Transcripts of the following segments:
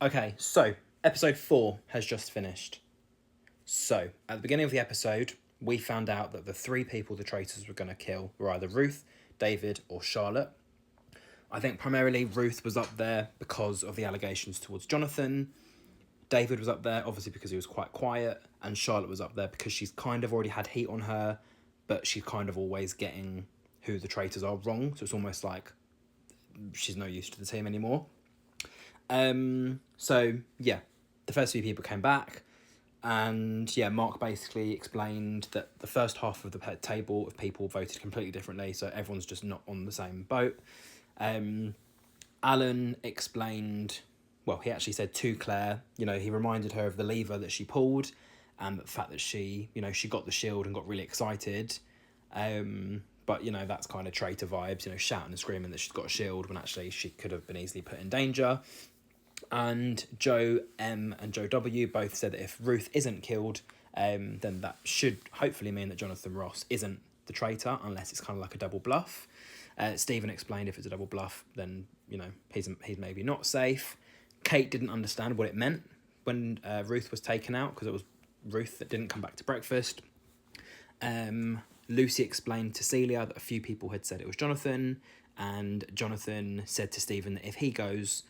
Okay, so episode 4 has just finished. So, at the beginning of the episode, we found out that the 3 people the traitors were going to kill were either Ruth, David, or Charlotte. I think primarily Ruth was up there because of the allegations towards Jonathan. David was up there, obviously, because he was quite quiet. And Charlotte was up there because she's kind of already had heat on her, but she's kind of always getting who the traitors are wrong. So it's almost like she's no use to the team anymore. So, yeah, the first few people came back. And yeah, Mark basically explained that the first half of the table of people voted completely differently, so everyone's just not on the same boat. Alan explained, well, he actually said to Claire, he reminded her of the lever that she pulled and the fact that she got the shield and got really excited. But, that's kind of traitor vibes, shouting and screaming that she's got a shield when actually she could have been easily put in danger. And Joe M and Joe W both said that if Ruth isn't killed, then that should hopefully mean that Jonathan Ross isn't the traitor, unless it's kind of like a double bluff. Stephen explained if it's a double bluff, then he's maybe not safe. Kate didn't understand what it meant when Ruth was taken out, because it was Ruth that didn't come back to breakfast. Lucy explained to Celia that a few people had said it was Jonathan, and Jonathan said to Stephen that if he goes,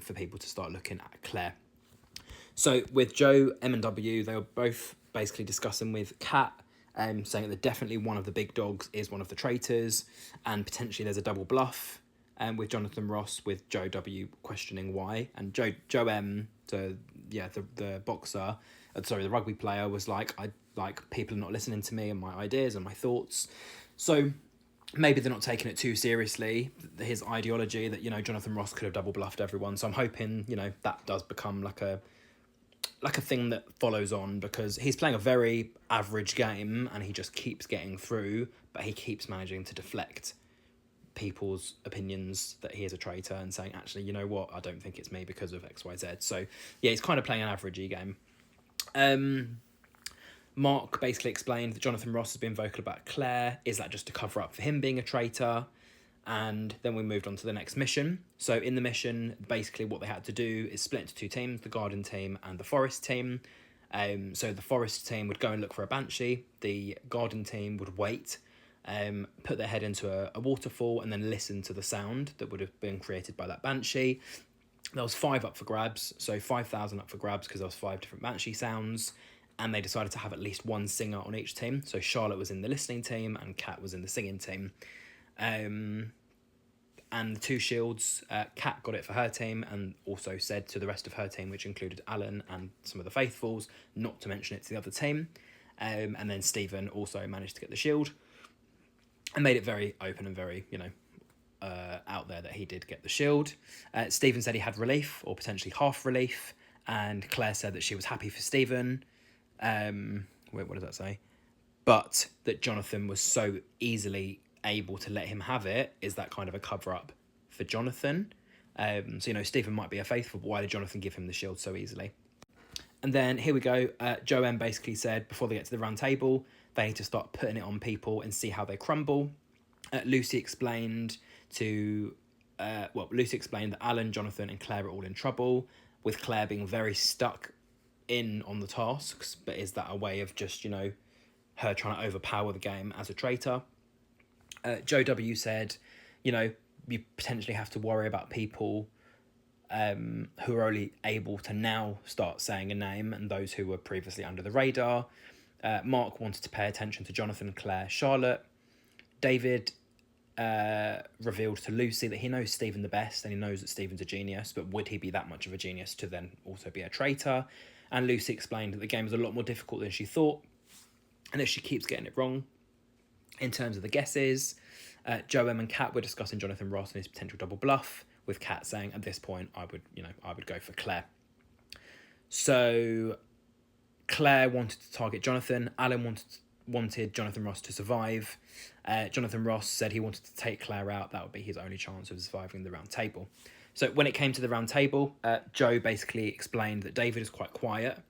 for people to start looking at Claire. So with Joe, M and W, they were both basically discussing with Kat, saying that definitely one of the big dogs is one of the traitors, and potentially there's a double bluff with Jonathan Ross, with Joe W questioning why, and Joe M, the boxer, the rugby player, was like, people are not listening to me and my ideas and my thoughts. So maybe they're not taking it too seriously, his ideology that, Jonathan Ross could have double bluffed everyone. So I'm hoping, that does become like a thing that follows on, because he's playing a very average game and he just keeps getting through, but he keeps managing to deflect people's opinions that he is a traitor and saying, actually, you know what, I don't think it's me because of XYZ. So yeah, he's kind of playing an averagey game. Mark basically explained that Jonathan Ross has been vocal about Claire. Is that just to cover up for him being a traitor? And then we moved on to the next mission. So in the mission, basically what they had to do is split into 2 teams, the garden team and the forest team. So the forest team would go and look for a banshee. The garden team would wait, put their head into a waterfall and then listen to the sound that would have been created by that banshee. There was 5 up for grabs, so 5,000 up for grabs, because there was 5 different banshee sounds. And they decided to have at least one singer on each team. So Charlotte was in the listening team and Kat was in the singing team. And the 2 shields, Kat got it for her team and also said to the rest of her team, which included Alan and some of the faithfuls, not to mention it to the other team. And then Stephen also managed to get the shield and made it very open and very, out there that he did get the shield. Stephen said he had relief, or potentially half relief. And Claire said that she was happy for Stephen. What does that say? But that Jonathan was so easily able to let him have it is that kind of a cover-up for Jonathan. So, Stephen might be a faithful, but why did Jonathan give him the shield so easily? And then here we go. Joe M basically said before they get to the round table, they need to start putting it on people and see how they crumble. Lucy explained that Alan, Jonathan and Claire are all in trouble, with Claire being very stuck in on the tasks, but is that a way of just, her trying to overpower the game as a traitor? Joe W said, you potentially have to worry about people who are only able to now start saying a name and those who were previously under the radar. Mark wanted to pay attention to Jonathan, Claire, Charlotte. David revealed to Lucy that he knows Stephen the best and he knows that Stephen's a genius, but would he be that much of a genius to then also be a traitor? And Lucy explained that the game is a lot more difficult than she thought, and if she keeps getting it wrong in terms of the guesses. Joe M and Kat were discussing Jonathan Ross and his potential double bluff, with Kat saying at this point I would go for Claire. So Claire wanted to target Jonathan. Alan wanted Jonathan Ross to survive. Jonathan Ross said he wanted to take Claire out. That would be his only chance of surviving the round table. So when it came to the round table, Joe basically explained that David is quite quiet.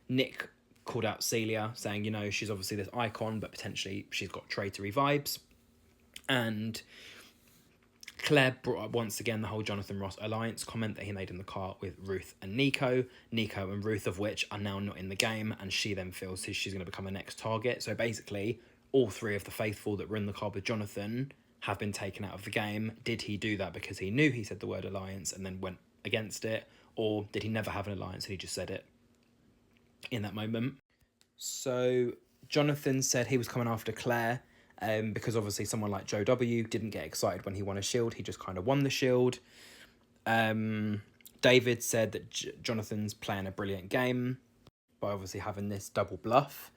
Nick called out Celia, saying, she's obviously this icon, but potentially she's got traitory vibes. And Claire brought up once again the whole Jonathan Ross alliance comment that he made in the car with Ruth and Nico. Nico and Ruth of which are now not in the game, and she then feels she's going to become a next target. So basically, all three of the faithful that were in the car with Jonathan have been taken out of the game. Did he do that because he knew he said the word alliance and then went against it? Or did he never have an alliance and he just said it in that moment? So Jonathan said he was coming after Claire because obviously someone like Joe W didn't get excited when he won a shield. He just kind of won the shield. David said that Jonathan's playing a brilliant game by obviously having this double bluff.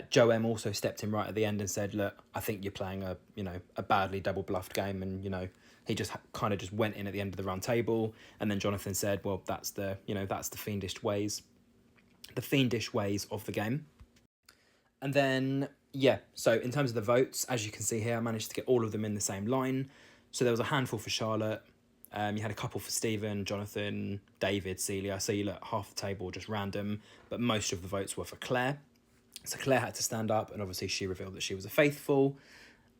Joe M also stepped in right at the end and said, look, I think you're playing a badly double bluffed game, and he just kind of just went in at the end of the round table. And then Jonathan said, well, that's the fiendish ways of the game. And then, so in terms of the votes, as you can see here, I managed to get all of them in the same line. So there was a handful for Charlotte. You had a couple for Stephen, Jonathan, David, Celia. So you look, half the table just random, but most of the votes were for Claire. So Claire had to stand up, and obviously she revealed that she was a faithful.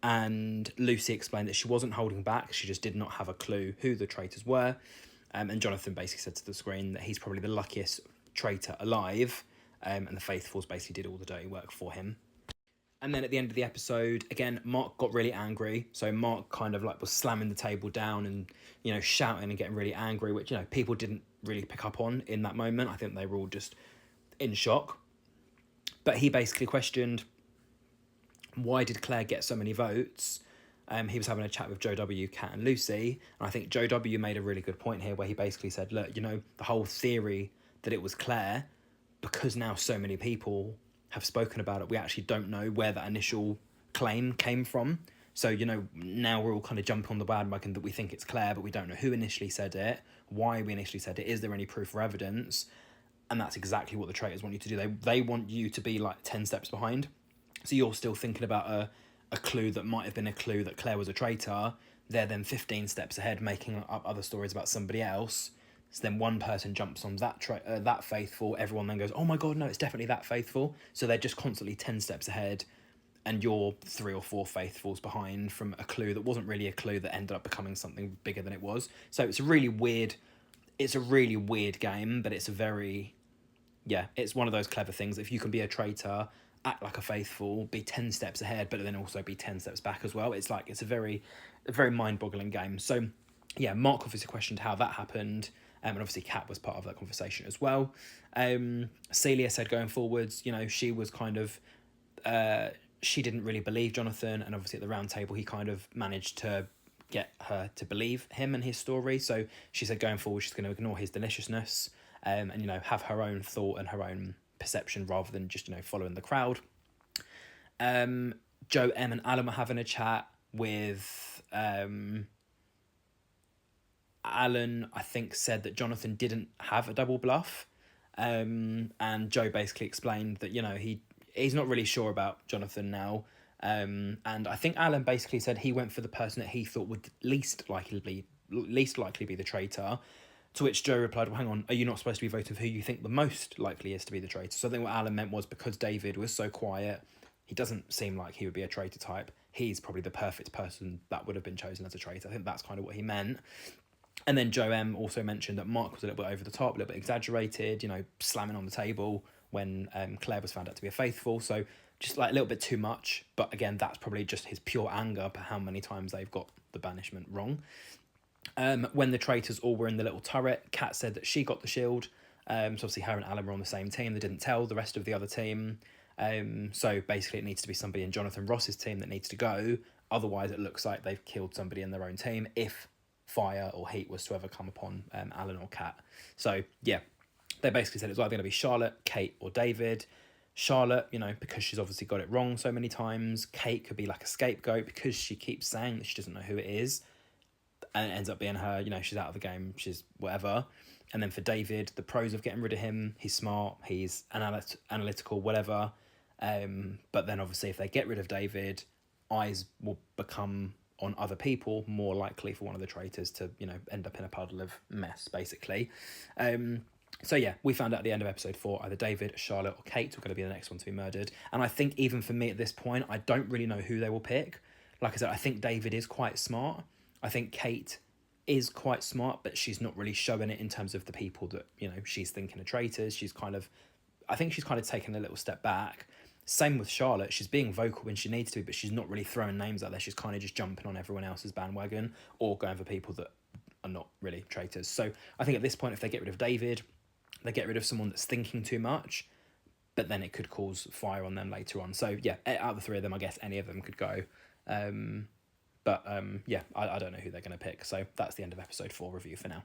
And Lucy explained that she wasn't holding back. She just did not have a clue who the traitors were. And Jonathan basically said to the screen that he's probably the luckiest traitor alive. And the faithfuls basically did all the dirty work for him. And then at the end of the episode, again, Mark got really angry. So Mark kind of was slamming the table down and, shouting and getting really angry, which, people didn't really pick up on in that moment. I think they were all just in shock. But he basically questioned, why did Claire get so many votes? He was having a chat with Joe W, Kat and Lucy. And I think Joe W made a really good point here where he basically said, look, the whole theory that it was Claire, because now so many people have spoken about it, we actually don't know where that initial claim came from. So, now we're all kind of jumping on the bandwagon that we think it's Claire, but we don't know who initially said it, why we initially said it, is there any proof or evidence? And that's exactly what the traitors want you to do. They want you to be 10 steps behind. So you're still thinking about a clue that might have been a clue that Claire was a traitor. They're then 15 steps ahead, making up other stories about somebody else. So then one person jumps on that faithful. Everyone then goes, oh my God, no, it's definitely that faithful. So they're just constantly 10 steps ahead, and you're 3 or 4 faithfuls behind from a clue that wasn't really a clue that ended up becoming something bigger than it was. So it's a really weird game, but it's it's one of those clever things. If you can be a traitor, act like a faithful, be 10 steps ahead, but then also be 10 steps back as well. It's a very mind-boggling game. So Mark obviously questioned how that happened. And obviously Kat was part of that conversation as well. Celia said going forwards, she was kind of, she didn't really believe Jonathan. And obviously at the round table, he kind of managed to get her to believe him and his story. So she said going forward, she's going to ignore his deliciousness and, have her own thought and her own perception rather than just, following the crowd. Joe M and Alan were having a chat with... Alan, I think, said that Jonathan didn't have a double bluff. And Joe basically explained that, he's not really sure about Jonathan now. And I think Alan basically said he went for the person that he thought would least likely be the traitor. To which Joe replied, well, hang on, are you not supposed to be voting for who you think the most likely is to be the traitor? So I think what Alan meant was because David was so quiet, he doesn't seem like he would be a traitor type. He's probably the perfect person that would have been chosen as a traitor. I think that's kind of what he meant. And then Joe M also mentioned that Mark was a little bit over the top, a little bit exaggerated, slamming on the table when Claire was found out to be a faithful. So just a little bit too much. But again, that's probably just his pure anger for how many times they've got the banishment wrong. When the traitors all were in the little turret, Kat said that she got the shield. So obviously her and Alan were on the same team. They didn't tell the rest of the other team. So basically it needs to be somebody in Jonathan Ross's team that needs to go. Otherwise it looks like they've killed somebody in their own team if fire or heat was to ever come upon Alan or Kat. So they basically said it's either going to be Charlotte, Kate or David. Charlotte, because she's obviously got it wrong so many times. Kate could be like a scapegoat because she keeps saying that she doesn't know who it is, and it ends up being her. She's out of the game, she's whatever. And then for David, the pros of getting rid of him: he's smart, he's analytical, whatever. But then obviously if they get rid of David, eyes will become on other people, more likely for one of the traitors to, end up in a puddle of mess, basically. So we found out at the end of episode 4, either David, Charlotte or Kate were going to be the next one to be murdered. And I think even for me at this point, I don't really know who they will pick. Like I said, I think David is quite smart. I think Kate is quite smart, but she's not really showing it in terms of the people that, you know, she's thinking are traitors. I think she's kind of taken a little step back. Same with Charlotte. She's being vocal when she needs to be, but she's not really throwing names out there. She's kind of just jumping on everyone else's bandwagon or going for people that are not really traitors. So I think at this point, if they get rid of David, they get rid of someone that's thinking too much, but then it could cause fire on them later on. So yeah, out of the three of them, I guess any of them could go. Yeah, I don't know who they're going to pick. So that's the end of episode 4 review for now.